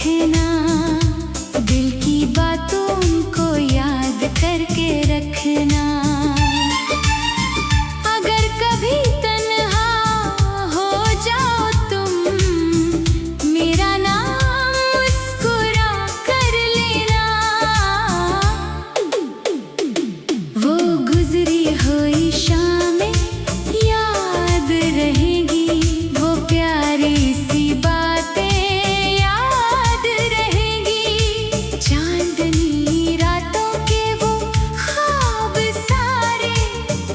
रखना, दिल की बातों को याद करके रखना। अगर कभी तन्हा हो जाओ तुम, मेरा नाम मुस्कुरा कर लेना। वो गुजरी हुई शामें याद रहेगी, वो प्यारी सी बातें याद रहेगी। चांदनी रातों के वो ख्वाब सारे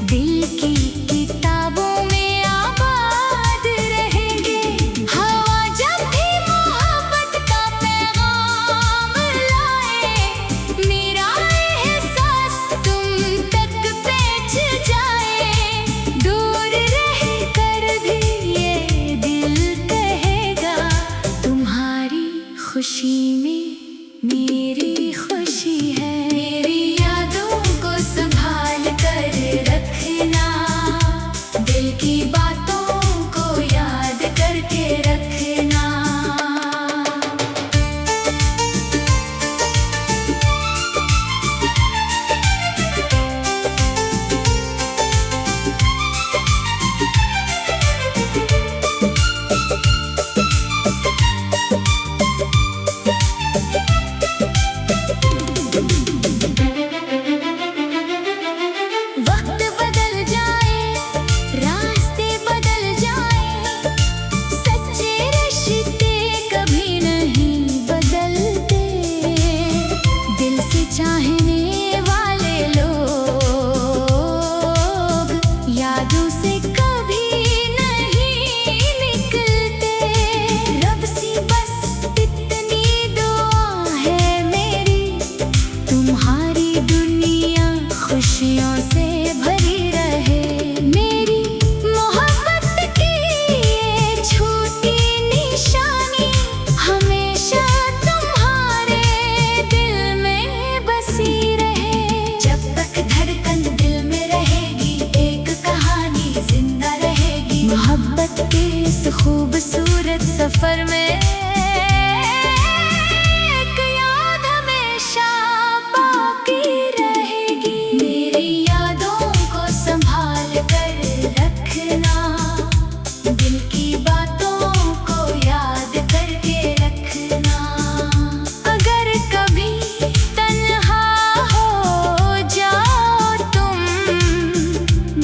दिल की किताबों में आबाद रहेंगे। हवा जब भी मोहब्बत का पैगाम लाए, मेरा एहसास तुम तक पहुंच जाए। दूर रह कर भी ये दिल कहेगा, तुम्हारी खुशी में मेरी खुशी है। मेरी यादों को संभाल कर रखना, दिल की बातों को याद करके रखना। वक्त बदल जाए, रास्ते बदल जाए, सच्चे रिश्ते कभी नहीं बदलते। दिल से चाहने वाले लोग यादों से कभी नहीं निकलते। रब सी बस इतनी दुआ है मेरी, तुम्हारी दुनिया खुशियों से भरी रहे। मेरी मोहब्बत की ये छोटी निशानी हमेशा तुम्हारे दिल में बसी रहे। जब तक धड़कन दिल में रहेगी, एक कहानी जिंदा रहेगी। मोहब्बत के इस खूबसूरत सफर में एक याद हमेशा बाकी रहेगी। मेरी यादों को संभाल कर रखना, दिल की बातों को याद करके रखना। अगर कभी तन्हा हो जाओ तुम,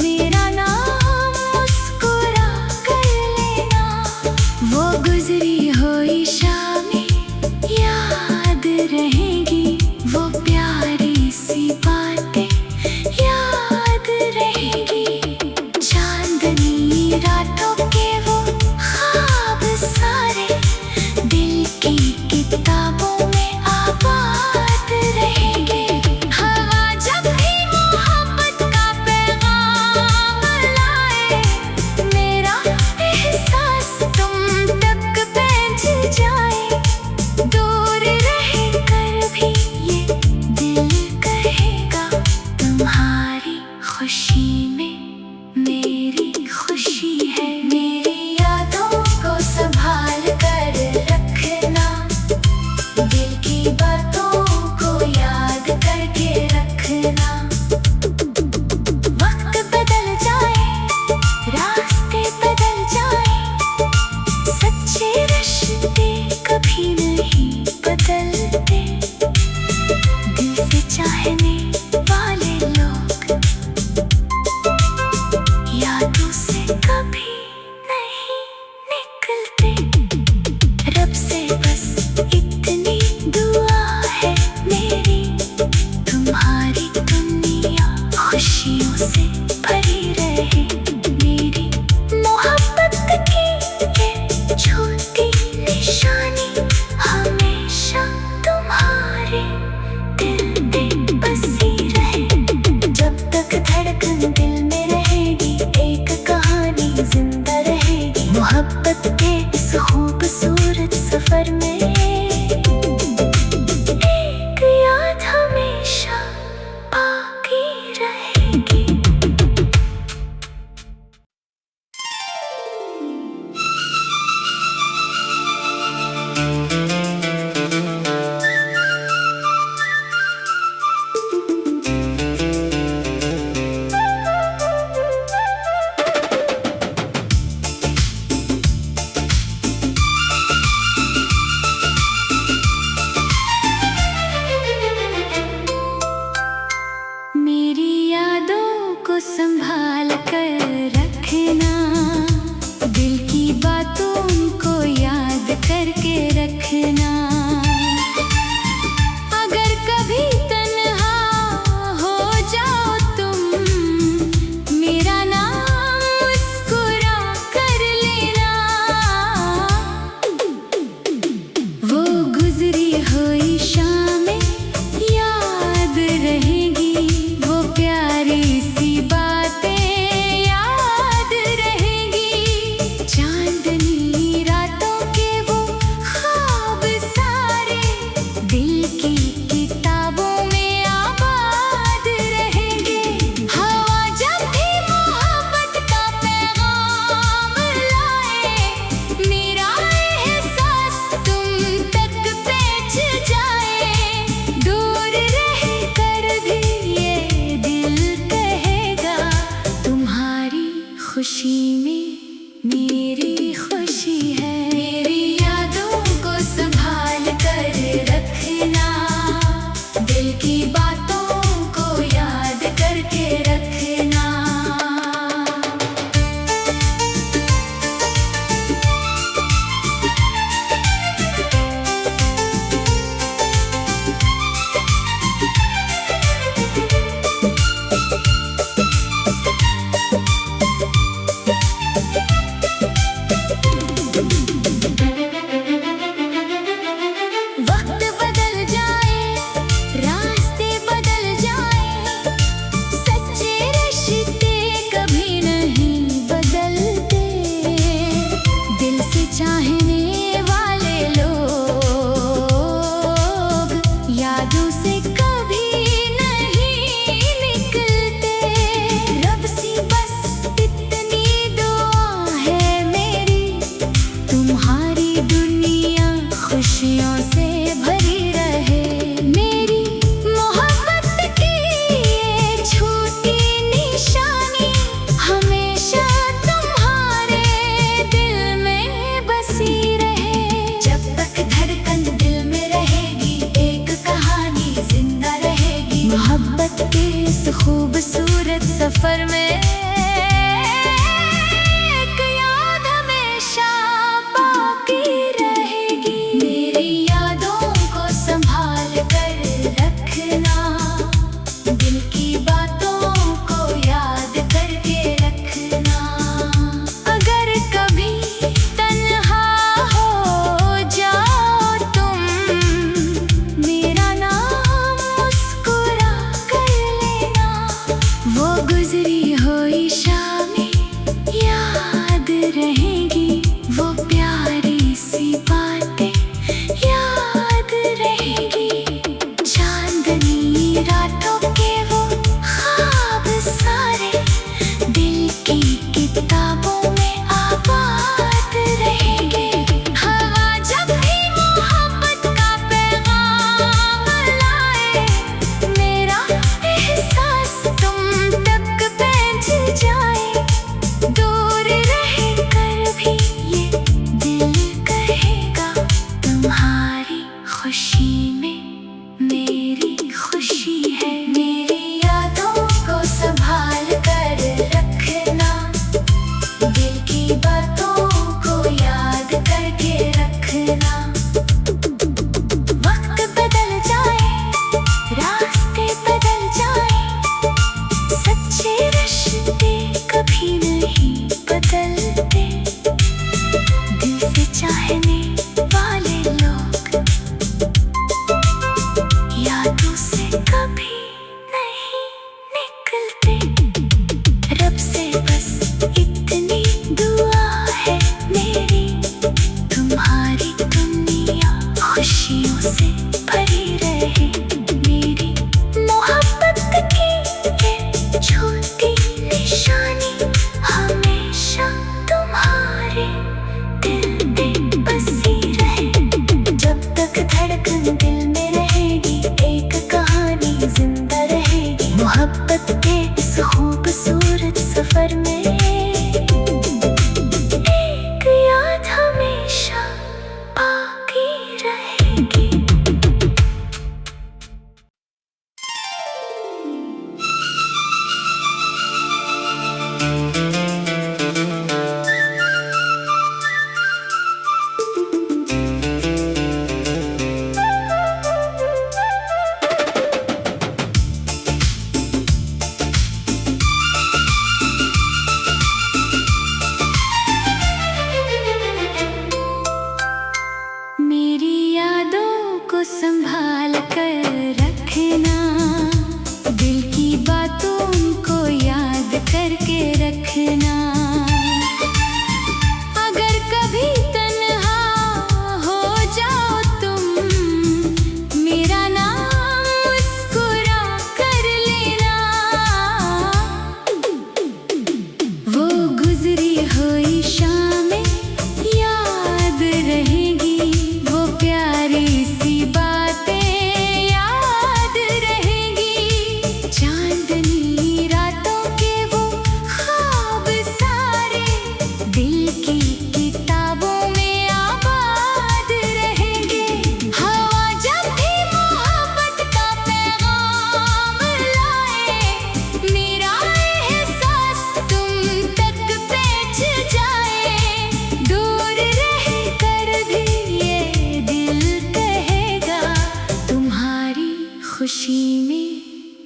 मेरा नाम मुस्कुरा कर लेना। वो गुजरी हुई शामें याद रहेगी, वो प्यारी सी बातें याद रहेगी। चांदनी रातों के वो ख्वाब सारे दिल की किताबों में आबाद रहेंगे। हवा जब भी मोहब्बत का पैगाम लाए, मेरा एहसास तुम तक पहुंच जाए। दूर रह कर भी ये दिल कहेगा, तुम्हारी खुशी में मेरी खुशी है। मेरी यादों को संभाल कर रखना, दिल की बातों को याद करके रखना। वक्त बदल जाए, रास्ते बदल जाए, सच्चे रिश्ते कभी नहीं बदलते। दिल से चाहने वाले लोग यादों से कभी नहीं निकलते। रब से बस इतनी दुआ है मेरी, तुम्हारी दुनिया खुशियों से भरी रहे। मेरी मोहब्बत की ये छोटी निशानी हमेशा गुजरी हुई शामें याद रहेगी, वो प्यारी सी बातें याद रहेगी। चांदनी रातों के वो ख्वाब सारे दिल की किताबों में आबाद रहेंगे। हवा जब भी मोहब्बत का पैगाम लाए, मेरा एहसास तुम तक पहुंच जाए। दूर रह कर भी ये दिल कहेगा, तुम्हारी खुशी में मेरी खुशी है। मेरी यादों को संभाल कर रखना, दिल की बातों को याद करके रखना। वक्त बदल जाए, रास्ते बदल जाए, सच्चे रिश्ते कभी नहीं बदलते। दिल से चाहने वाले लोग यादों से कभी नहीं निकलते। रब से बस इतनी दुआ है मेरी, तुम्हारी दुनिया खुशियों से भरी रहे। मेरी मोहब्बत की ये छोटी निशानी हमेशा तुम्हारे दिल में बसी रहे। जब तक धड़कन दिल में रहेगी, एक कहानी जिंदा रहेगी। मोहब्बत के इस खूबसूरत सफर में एक याद हमेशा बाकी रहेगी। मेरी यादों को संभाल कर रखना, दिल की बातों को याद करके रखना। अगर कभी तन्हा हो जाओ तुम, मेरा नाम मुस्कुरा कर लेना। वो गुजरी हुई शामें याद रहेगी, वो प्यारी सी बातें याद रहेगी। चांदनी रातों के वो ख्वाब सारे दिल की किताबों में आबाद रहेंगे। हवा जब भी मोहब्बत का पैगाम लाए, मेरा एहसास तुम तक पहुंच जाए। दूर रह कर भी ये दिल कहेगा, तुम्हारी खुशी में मेरी खुशी है। मेरी यादों को संभाल कर रखना, दिल की बातों को याद करके रखना। वक्त बदल जाए, रास्ते बदल जाए, सच्चे रिश्ते कभी नहीं बदलते। दिल से चाहने वाले लोग यादों से कभी नहीं निकलते। रब से बस इतनी दुआ है मेरी, तुम्हारी दुनिया खुशियों से भरी रहे। मेरी मोहब्बत की ये छोटी निशानी हमेशा तुम्हारे दिल में बसी रहे। जब तक धड़कन दिल में रहेगी, एक कहानी जिंदा रहेगी। मोहब्बत के इस खूबसूरत सफर में एक याद हमेशा बाकी रहेगी। संभाल कर रखना, दिल की बातों को याद करके रखना। अगर कभी तन्हा हो जाओ तुम, मेरा नाम मुस्कुरा कर लेना। वो गुजरी हुई शामें याद रहेगी, वो प्यारी सी बातें याद रहेगी। चांदनी रातों के वो ख्वाब सारे दिल की किताबों में आबाद रहेंगे। हवा जब भी मोहब्बत का पैगाम लाए, मेरा एहसास तुम तक पहुंच जाए। दूर रह कर भी ये दिल कहेगा, तुम्हारी खुशी में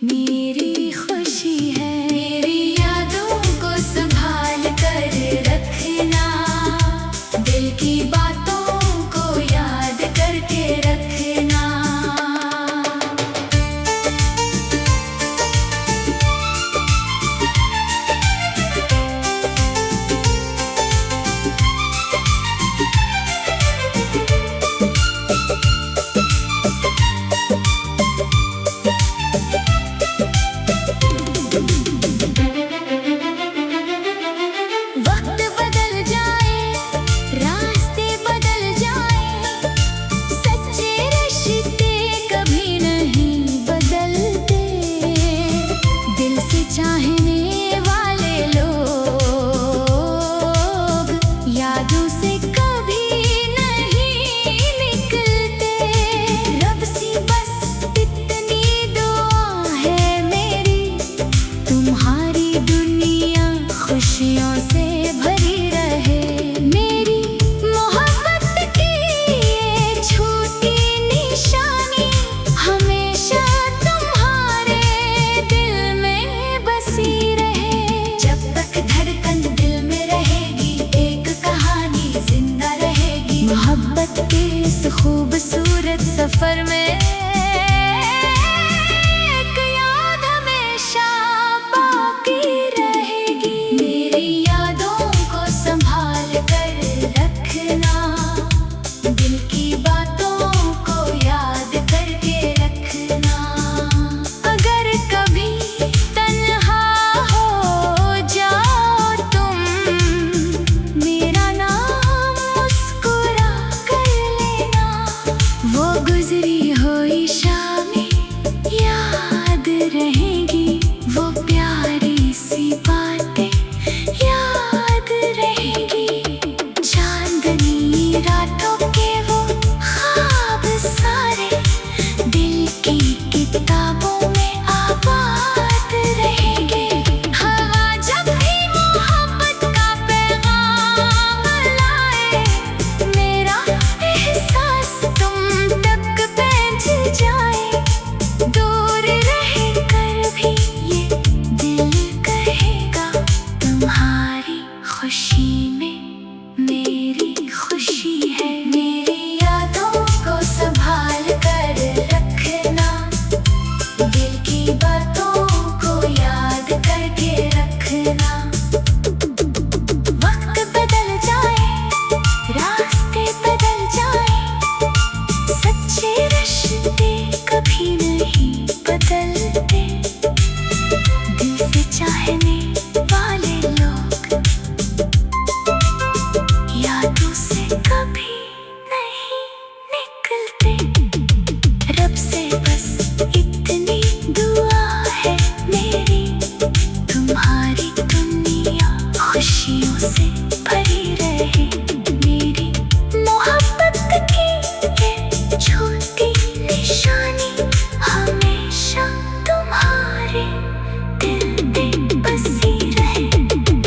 मेरी खुशी है। मेरी यादों को संभाल कर रखना, दिल की बातों को याद करके रखना। वक्त बदल जाए, रास्ते बदल जाए, सच्चे रिश्ते कभी नहीं बदलते। दिल से चाहने वाले लोग यादों से कभी नहीं निकलते। रब सी बस इतनी दुआ है मेरी, तुम्हारी दुनिया खुशियों से भरी रहे। मेरी मोहब्बत की ये छोटी निशानी हमेशा तुम्हारे दिल में बसी रहे। जब तक धड़कन दिल में रहेगी, एक कहानी जिंदा रहेगी। मोहब्बत के इस खूबसूरत सफर में एक याद हमेशा बाकी रहेगी। मेरी यादों को संभाल कर रखना, दिल की बातों को याद करके रखना। अगर कभी तन्हा हो जाओ तुम, मेरा नाम मुस्कुरा कर लेना। वो गुजरी हुई शामें याद रहेगी, वो प्यारी सी बातें याद रहेगी। चांदनी रातों के वो ख्वाब सारे दिल की किताबों में आबाद रहेंगे। हवा जब भी मोहब्बत का पैगाम लाए, मेरा एहसास तुम तक पहुंच जाए। दूर रह कर भी ये दिल कहेगा, तुम्हारी खुशी में मेरी खुशी है। मेरी यादों को संभाल कर रखना, दिल की बातों को याद करके रखना। वक्त बदल जाए, रास्ते बदल जाए, सच्चे रिश्ते कभी नहीं बदलते। दिल से चाहने वाले लोग यादों से कभी नहीं निकलते। रब से बस इतनी दुआ है मेरी, तुम्हारी दुनिया खुशियों से भरी रहे। मेरी मोहब्बत की ये छोटी निशानी हमेशा तुम्हारे दिल में बसी रहे।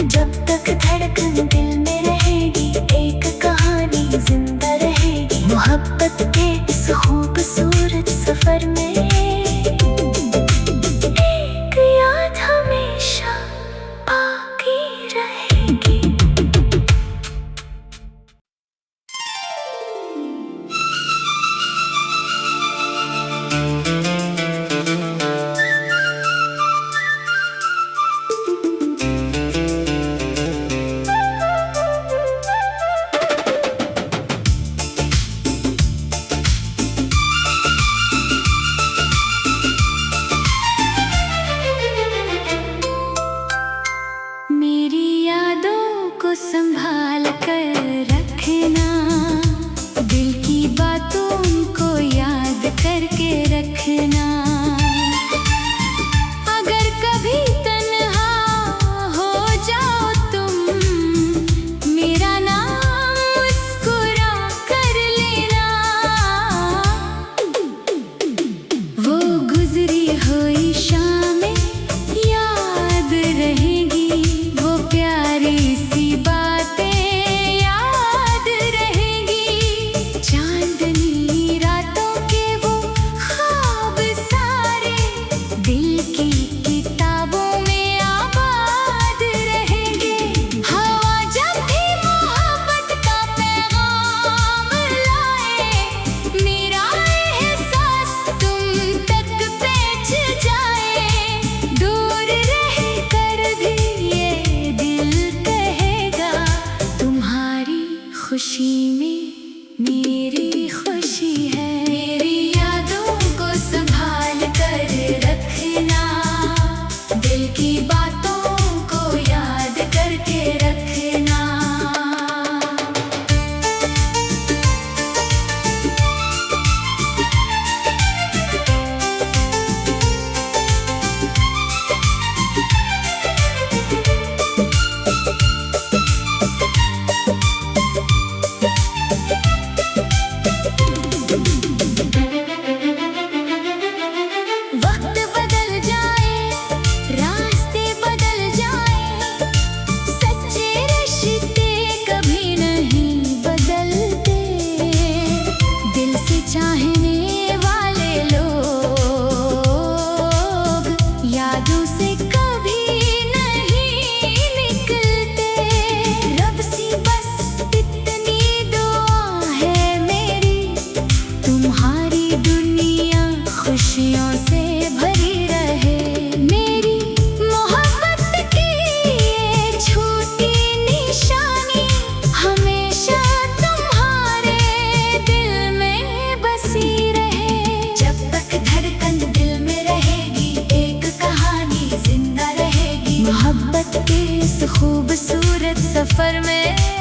जब तक धड़कन दिल में रहेगी, एक कहानी जिंदा रहेगी। मोहब्बत के इस खूबसूरत सफर में एक याद हमेशा बाकी रहेगी। इस खूबसूरत सफर में